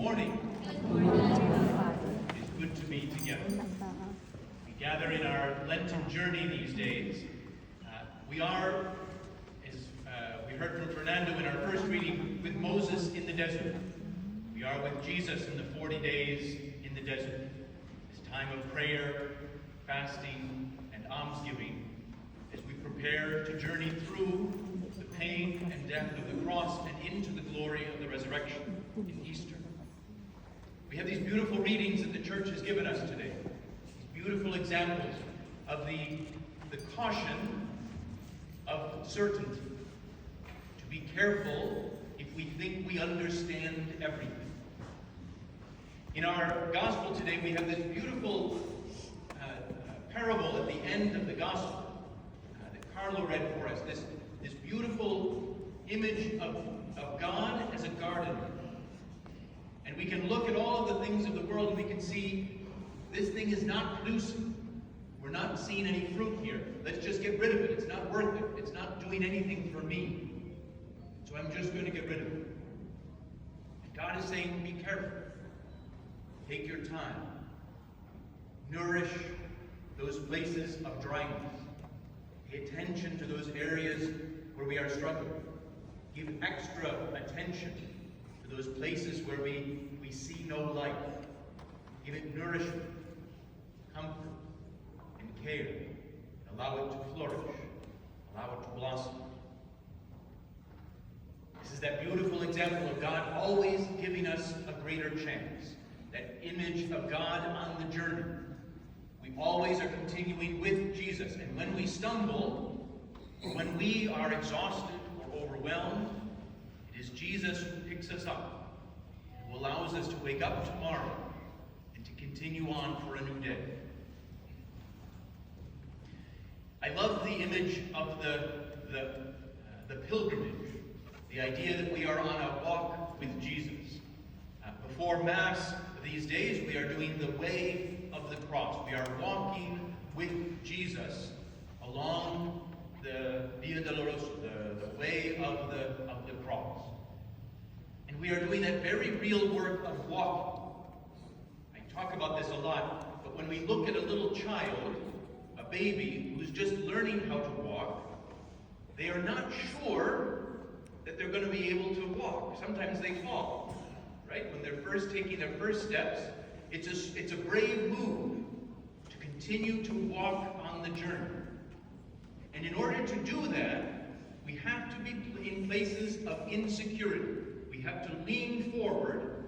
morning. Good morning. It is good to be together. We gather in our Lenten journey these days. We are, as we heard from Fernando in our first reading, with Moses in the desert. We are with Jesus in the 40 days in the desert. This time of prayer, fasting, and almsgiving, as we prepare to journey through the pain and death of the cross and into the glory of the resurrection in Easter. We have these beautiful readings that the church has given us today. These beautiful examples of the caution of certainty. To be careful if we think we understand everything. In our gospel today, we have this beautiful parable at the end of the gospel that Carlo read for us. This beautiful image of God as a gardener. And we can look at all of the things of the world and we can see this thing is not producing. We're not seeing any fruit here. Let's just get rid of it. It's not worth it. It's not doing anything for me. So I'm just going to get rid of it. And God is saying, be careful. Take your time. Nourish those places of dryness. Pay attention to those areas where we are struggling. Give extra attention to those places where we see no light. Give it nourishment, comfort, and care. And allow it to flourish. Allow it to blossom. This is that beautiful example of God always giving us a greater chance. That image of God on the journey. We always are continuing with Jesus. And when we stumble, or when we are exhausted or overwhelmed, it is Jesus who picks us up, who allows us to wake up tomorrow and to continue on for a new day. I love the image of the pilgrimage, the idea that we are on a walk with Jesus. Before Mass these days, we are doing the way of the cross. We are walking with Jesus along the Via Dolorosa, the way of the cross. And we are doing that very real work of walking. I talk about this a lot, but when we look at a little child, a baby who's just learning how to walk, they are not sure that they're going to be able to walk. Sometimes they fall, right? When they're first taking their first steps, it's a brave move to continue to walk on the journey. And in order to do that, we have to be in places of insecurity. We have to lean forward,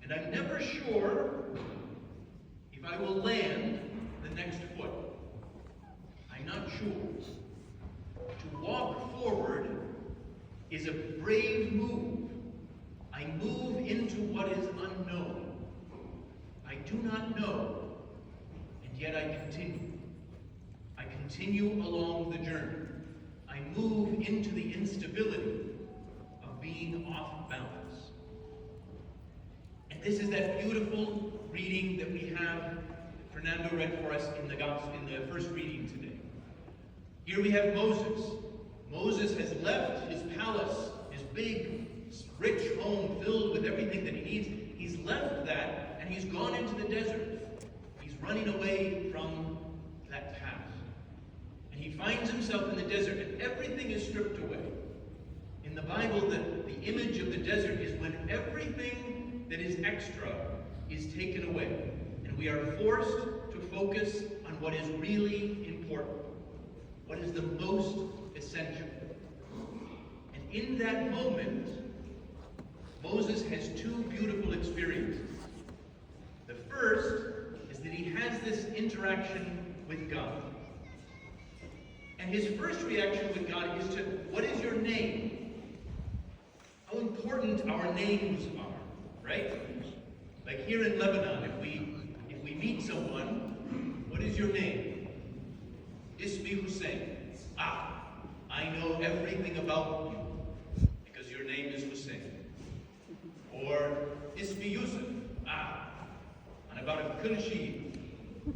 and I'm never sure if I will land the next foot. I'm not sure. To walk forward is a brave move. I move into what is unknown. I do not know, and yet I continue. I continue along the journey. I move into the instability of being off balance. And this is that beautiful reading that we have, Fernando read for us in the gospel, in the first reading today. Here we have Moses. Moses has left his palace, his big, rich home filled with everything that he needs. He's left that and he's gone into the desert. He's running away from that past. And he finds himself in the desert and everything is stripped away. In the Bible, the image of the desert is when everything that is extra is taken away. And we are forced to focus on what is really important. What is the most essential. And in that moment, Moses has two beautiful experiences. The first is that he has this interaction with God. And his first reaction with God is to, what is your name? How important our names are, right? Like here in Lebanon, if we meet someone, what is your name? Ismi Hussein. Ah, I know everything about you because your name is Hussein. Or Ismi Yusuf. Ah, أنا بعرف كل شيء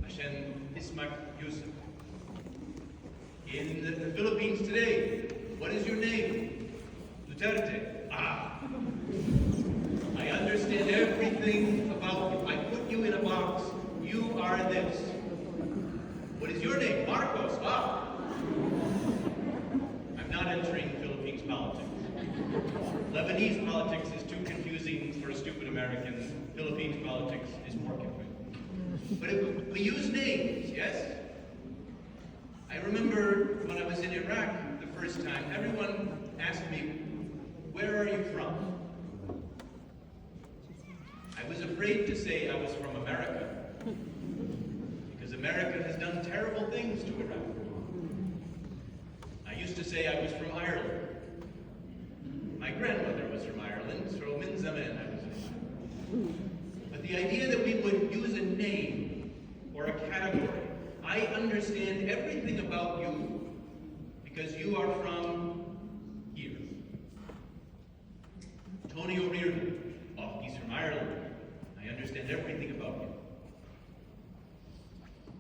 عشان اسمك Yusuf. In the Philippines today, what is your name? Duterte. Ah, I understand everything everything about you. I put you in a box. You are this. What is your name? Marcos. Ah. I'm not entering Philippines politics. Lebanese politics is too confusing for a stupid American. Philippines politics is more confusing. But if we use names, yes? I remember when I was in Iraq the first time, everyone asked me, where are you from? I was afraid to say I was from America, because America has done terrible things to Iraq. I used to say I was from Ireland. My grandmother was from Ireland, so min zaman I was from Ireland. But the idea that we would use a name or a category, I understand everything about you because you are from here. Tony O'Riordan, oh, he's from Ireland. I understand everything about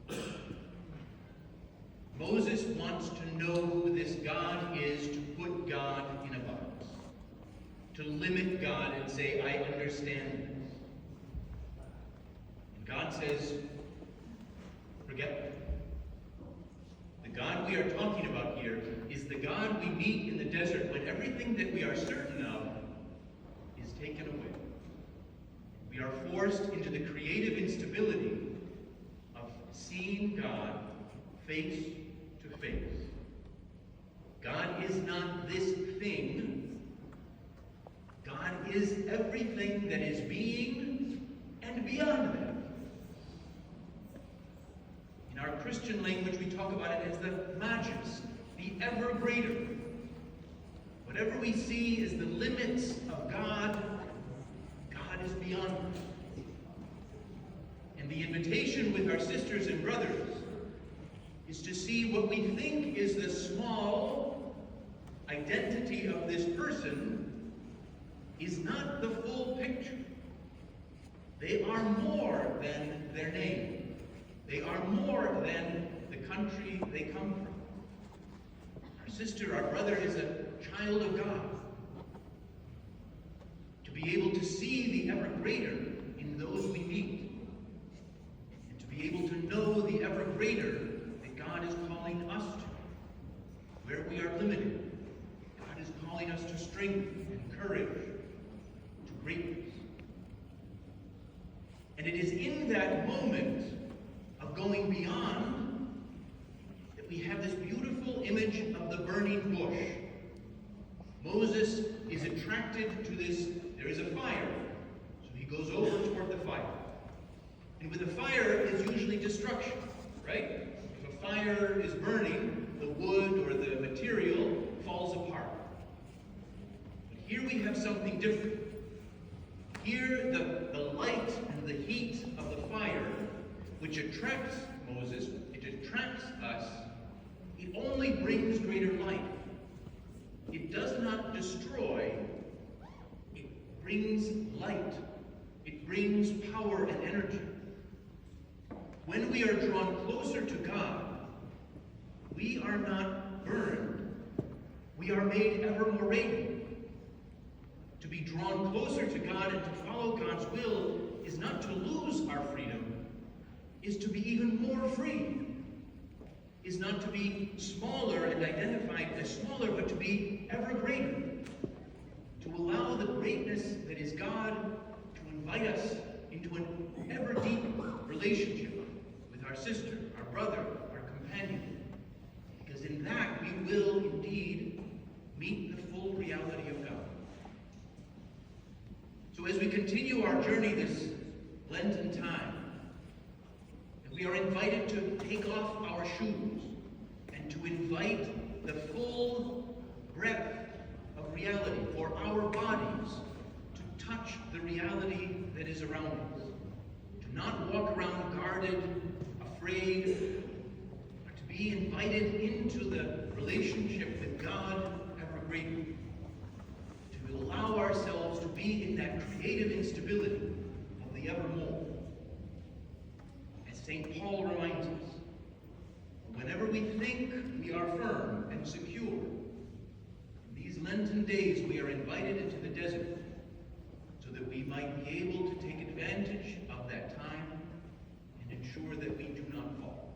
you. Moses wants to know who this God is, to put God in a box, to limit God and say, I understand this. And God says, forget that. The God we are talking about here is the God we meet in the desert when everything that we are certain of is taken away. We are forced into the creative instability of seeing God face to face. God is not this thing. God is everything that is being and beyond that. In our Christian language, we talk about it as the magis, the ever greater. Whatever we see is the limits of God, God is beyond it. And the invitation with our sisters and brothers is to see what we think is the small identity of this person is not the full picture. They are more than their name. They are more than the country they come from. Our sister, our brother is a child of God. To be able to see the ever greater in those we meet, and to be able to know the ever greater that God is calling us to, where we are limited. God is calling us to strength and courage, to greatness. And it is in that moment of going beyond that we have this beautiful image of the burning bush. Moses is attracted to this. There is a fire, so he goes over toward the fire. And with a fire is usually destruction, right? If a fire is burning, the wood or the material falls apart. But here we have something different. Here the light and the heat of the fire, which attracts Moses, it attracts us, it only brings greater light. It does not destroy, it brings light. It brings power and energy. When we are drawn closer to God, we are not burned. We are made ever more radiant. To be drawn closer to God and to follow God's will is not to lose our freedom, is to be even more free. Is not to be smaller and identified as smaller, but to be ever greater. To allow the greatness that is God to invite us into an ever deeper relationship with our sister, our brother, our companion. Because in that we will indeed meet the full reality of God. So as we continue our journey this Lenten time, we are invited to take off our shoes and to invite the full breadth of reality for our bodies to touch the reality that is around us. To not walk around guarded, afraid, but to be invited into the relationship with God ever greater. To allow ourselves to be in that creative instability of the evermore. St. Paul reminds us, whenever we think we are firm and secure, in these Lenten days we are invited into the desert so that we might be able to take advantage ensure that we do not fall.